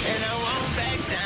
and I won't back down.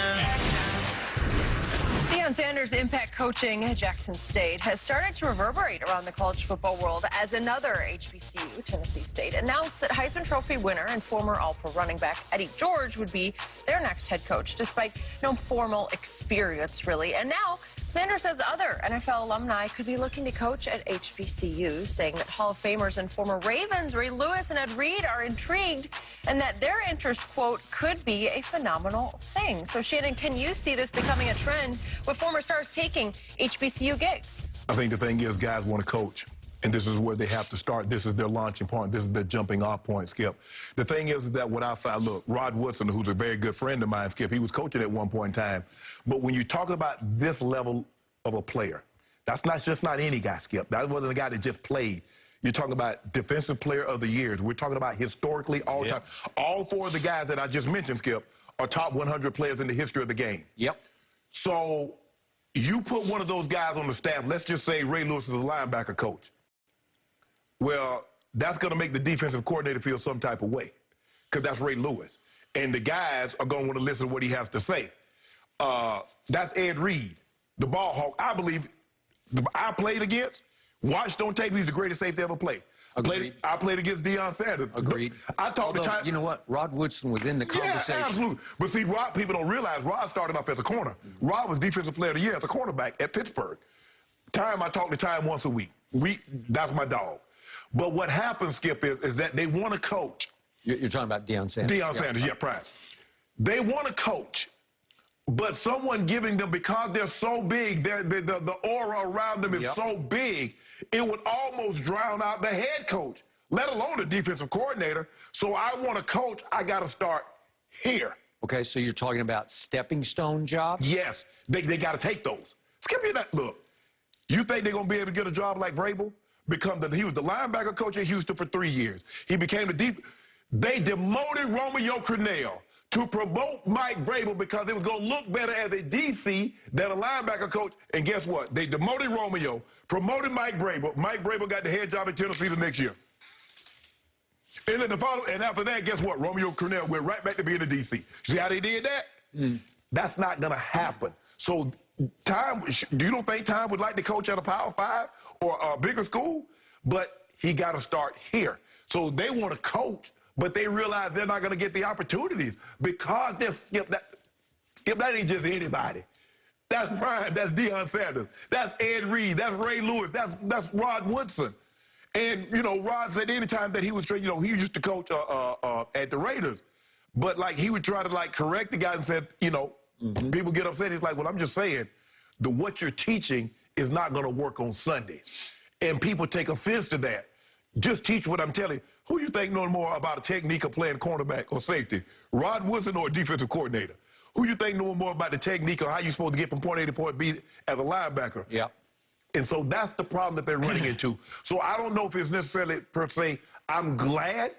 Deion Sanders' impact coaching at Jackson State has started to reverberate around the college football world as another HBCU, Tennessee State, announced that Heisman Trophy winner and former All-Pro running back Eddie George would be their next head coach, despite no formal experience, really. And now Sanders says other NFL alumni could be looking to coach at HBCUs, saying that Hall of Famers and former Ravens Ray Lewis and Ed Reed are intrigued and that their interest, quote, could be a phenomenal thing. So, Shannon, can you see this becoming a trend with former stars taking HBCU gigs? I think the thing is guys want to coach, and this is where they have to start. This is their launching point. This is their jumping off point, Skip. The thing is that what I found, look, Rod Woodson, who's a very good friend of mine, Skip, he was coaching at one point in time. But when you talk about this level of a player, that's not just not any guy, Skip. That wasn't a guy that just played. You're talking about defensive player of the years. We're talking about historically all time. All four of the guys that I just mentioned, Skip, are top 100 players in the history of the game. Yep. So you put one of those guys on the staff, let's just say Ray Lewis is a linebacker coach. Well, that's going to make the defensive coordinator feel some type of way because that's Ray Lewis. And the guys are going to want to listen to what he has to say. That's Ed Reed, the ball hawk. I believe I played against, watched on tape, he's the greatest safety ever played. I played against Deion Sanders. Agreed. I talked to Ty. You know what? Rod Woodson was in the conversation. Yeah, absolutely. But see, Rod, people don't realize Rod started off as a corner. Rod was Defensive Player of the Year as a cornerback at Pittsburgh. I talk to Ty once a week. That's my dog. But what happens, Skip, is that they want to coach. You're talking about Deion Sanders. Deion Sanders, yeah, right. They want to coach, but someone giving them, because they're so big, the aura around them is so big, it would almost drown out the head coach, let alone the defensive coordinator. So I want to coach, I got to start here. Okay, so you're talking about stepping stone jobs? Yes, they got to take those. Skip, look, you think they're going to be able to get a job like Vrabel? He was the linebacker coach at Houston for 3 years. He became the deep. They demoted Romeo Crennel to promote Mike Vrabel because it was going to look better as a DC than a linebacker coach. And guess what? They demoted Romeo, promoted Mike Vrabel. Mike Vrabel got the head job in Tennessee the next year. And then and after that, guess what? Romeo Crennel went right back to being a DC. See how they did that? That's not going to happen. So Tom, you don't think Tom would like to coach at a Power 5 or a bigger school? But he got to start here. So they want to coach, but they realize they're not going to get the opportunities because they're Skip, that ain't just anybody. That's Brian, that's Deion Sanders, that's Ed Reed, that's Ray Lewis, that's Rod Woodson. And, you know, Rod said anytime that he was, you know, he used to coach at the Raiders, but, like, he would try to, like, correct the guy and said, you know, people get upset. He's like, well, I'm just saying, what you're teaching is not going to work on Sundays. And people take offense to that. Just teach what I'm telling you. Who you think knows more about a technique of playing cornerback or safety? Rod Woodson or a defensive coordinator? Who you think knows more about the technique or how you're supposed to get from point A to point B as a linebacker? Yeah. And so that's the problem that they're running into. So I don't know if it's necessarily per se, I'm glad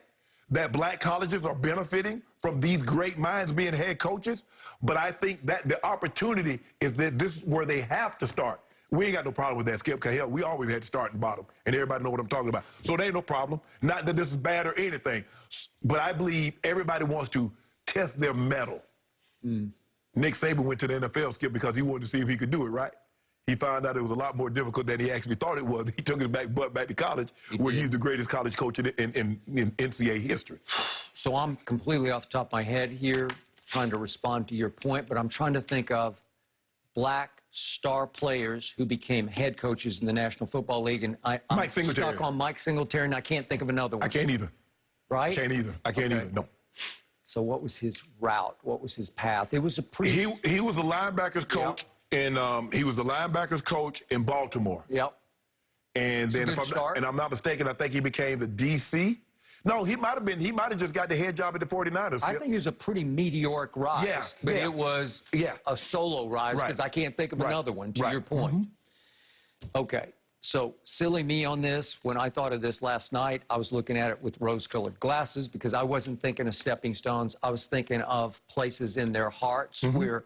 that black colleges are benefiting from these great minds being head coaches, but I think that the opportunity is that this is where they have to start. We ain't got no problem with that, Skip, because, hell, we always had to start at the bottom, and everybody know what I'm talking about. So there ain't no problem. Not that this is bad or anything, but I believe everybody wants to test their mettle. Nick Saban went to the NFL, Skip, because he wanted to see if he could do it, right? He found out it was a lot more difficult than he actually thought it was. He took his butt back to college, where he's the greatest college coach in NCAA history. So I'm completely off the top of my head here, trying to respond to your point, but I'm trying to think of black star players who became head coaches in the National Football League, and I'm stuck on Mike Singletary, and I can't think of another one. I can't either. Right? Can't either. I can't either, no. So what was his route? What was his path? It was a pretty... He was the linebackers coach, and he was the linebackers coach in Baltimore. Yep. And then, if I'm not mistaken, I think he became the DC. No, he might have just got the head job at the 49ers. I think it was a pretty meteoric rise, but it was a solo rise because I can't think of another one, to your point. Okay, so silly me on this. When I thought of this last night, I was looking at it with rose-colored glasses because I wasn't thinking of stepping stones. I was thinking of places in their hearts where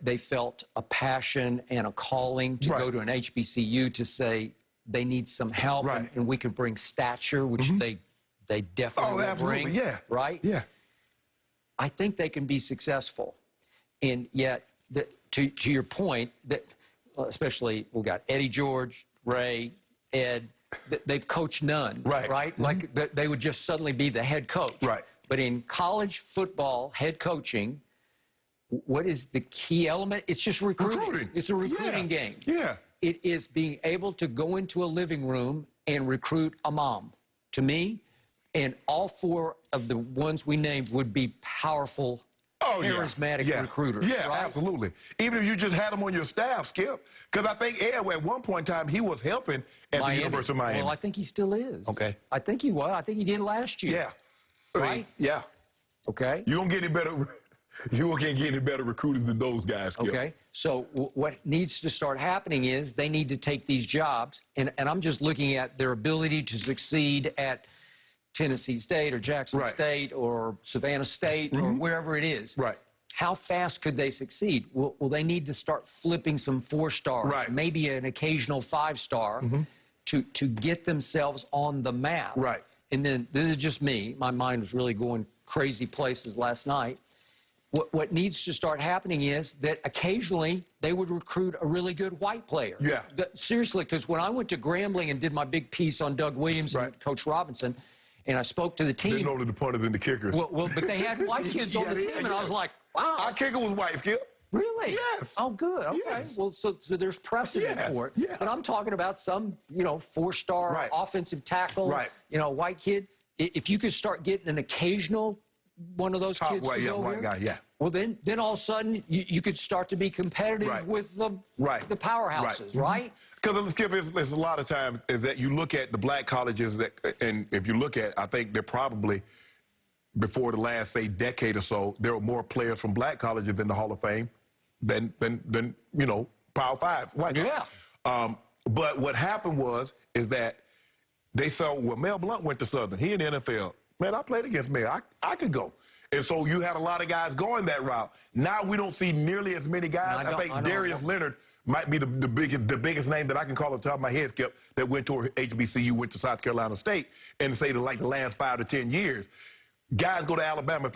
they felt a passion and a calling to go to an HBCU to say they need some help and we can bring stature, which they definitely will bring. Yeah. Right? Yeah. I think they can be successful. And yet, to your point, that especially we got Eddie George, Ray, Ed, they've coached none, right? Like they would just suddenly be the head coach. Right. But in college football, head coaching, what is the key element? It's just recruiting. It's a recruiting game. Yeah. It is being able to go into a living room and recruit a mom. To me, and all four of the ones we named would be powerful, charismatic recruiters. Yeah, right? absolutely. Even if you just had them on your staff, Skip, because I think Ed, at one point in time, he was helping at the University of Miami. Well, I think he still is. Okay. I think he was. I think he did last year. Yeah. Right? Yeah. Okay. You don't get any better. You can't get any better recruiters than those guys, Skip. Okay. So what needs to start happening is they need to take these jobs, and I'm just looking at their ability to succeed at Tennessee State or Jackson State or Savannah State or wherever it is. Right. How fast could they succeed? Well, they need to start flipping some 4-stars, maybe an occasional 5-star, to get themselves on the map. Right. And then, this is just me, my mind was really going crazy places last night. What needs to start happening is that occasionally they would recruit a really good white player. Yeah. Seriously, because when I went to Grambling and did my big piece on Doug Williams and Coach Robinson, and I spoke to the team. Didn't only the punters and the kickers. Well, but they had white kids on the team, and I was like, wow. Our kicker was white, Skip. Really? Yes. Oh, good. Okay. Yes. Well, so there's precedent for it. Yeah. But I'm talking about some, 4-star offensive tackle, white kid. If you could start getting an occasional one of those kids to go white here, guy, well, then all of a sudden you could start to be competitive with the powerhouses, right? Because, Skip, it's a lot of times is that you look at the black colleges and if you look at, I think they're probably, before the last, say, decade or so, there were more players from black colleges in the Hall of Fame than Power 5 white guys. Yeah. But what happened is that they saw, well, Mel Blount went to Southern. He in the NFL. Man, I played against Mel. I could go. And so you had a lot of guys going that route. Now we don't see nearly as many guys. I think Darius Leonard might be the biggest name that I can call off the top of my head, Skip, that went to HBCU, went to South Carolina State, and say the last 5 to 10 years. Guys go to Alabama.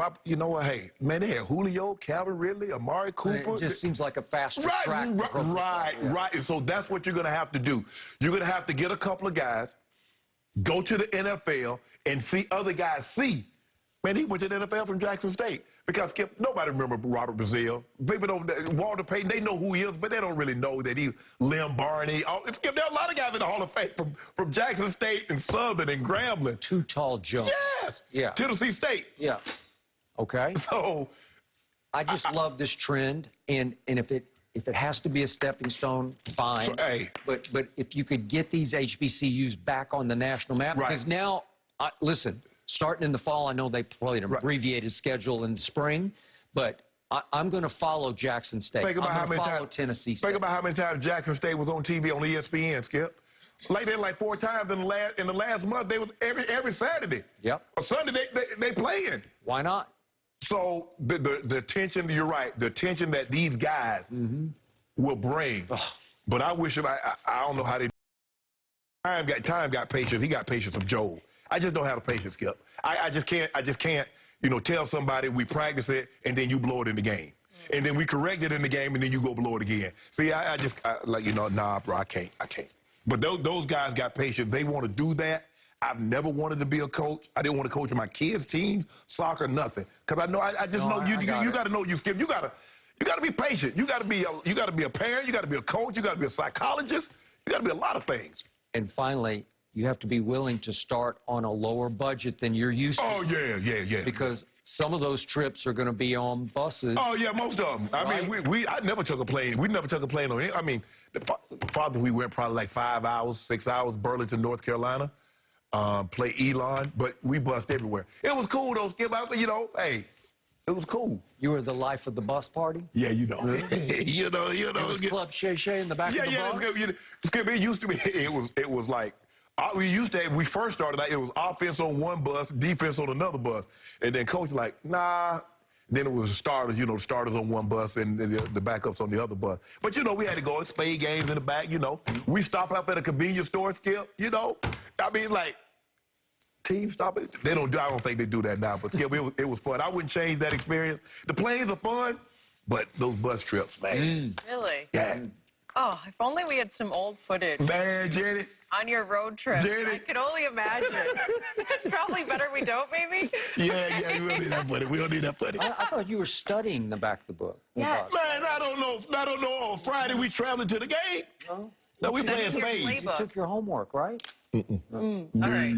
Hey, man, they had Julio, Calvin Ridley, Amari Cooper. It just seems like a faster track. Right. And so that's what you're going to have to do. You're going to have to get a couple of guys, go to the NFL, and see other guys see. Man, he went to the NFL from Jackson State. Because, Skip, nobody remember Robert Brazile. People don't, Walter Payton, they know who he is, but they don't really know that he, Lim Barney. Skip, there are a lot of guys in the Hall of Fame from Jackson State and Southern and Grambling. Too tall jump. Yes. Yeah. Tennessee State. Yeah. Okay. So I just love this trend, and if it has to be a stepping stone, fine. So, hey. But if you could get these HBCUs back on the national map, because now, listen, starting in the fall, I know they played an abbreviated schedule in the spring, but I'm going to follow Jackson State. Think about how many times Tennessee State. Think about how many times Jackson State was on TV on ESPN, Skip. Like 4 times in the last month. They was every Saturday. Yep. Or Sunday they playing. Why not? So the attention, you're right, the attention that these guys will bring. But I wish I don't know how they. Time got patience. He got patience of Joel. I just don't have the patience, Skip. I just can't, tell somebody we practice it and then you blow it in the game. And then we correct it in the game and then you go blow it again. See, nah, bro, I can't. But those guys got patience. They want to do that. I've never wanted to be a coach. I didn't want to coach my kids' teams, soccer, nothing. Because I know, I just know you got to know you, Skip. You got to be patient. You got to be a parent. You got to be a coach. You got to be a psychologist. You got to be a lot of things. And finally, you have to be willing to start on a lower budget than you're used to. Oh, yeah. Because some of those trips are going to be on buses. Oh, yeah, most of them. I mean, I never took a plane. We never took a plane on it. I mean, the farthest we went probably like 5 hours, 6 hours, Burlington, North Carolina, play Elon, but we bussed everywhere. It was cool, though, Skip. Hey, it was cool. You were the life of the bus party? Yeah, Really? It was Club Shay Shay in the back of the bus? Yeah, Skip, it used to be, it was like, we first started out, it was offense on one bus, defense on another bus. And then coach like, nah. Then it was starters, starters on one bus and the backups on the other bus. But, we had to go and spade games in the back, We stopped up at a convenience store, Skip, I mean, like, Team stop it. They don't. I don't think they do that now. But still, it was fun. I wouldn't change that experience. The planes are fun, but those bus trips, man. Really? Yeah. Oh, if only we had some old footage. Man, Jenny. On your road trip. Jenny. I could only imagine. It's probably better we don't, maybe. Yeah, we don't need that footage. We don't need that footage. I thought you were studying the back of the book. Yes. Man, I don't know. On Friday, we traveling to the game. No, we playing spades. You took your homework, right? All right.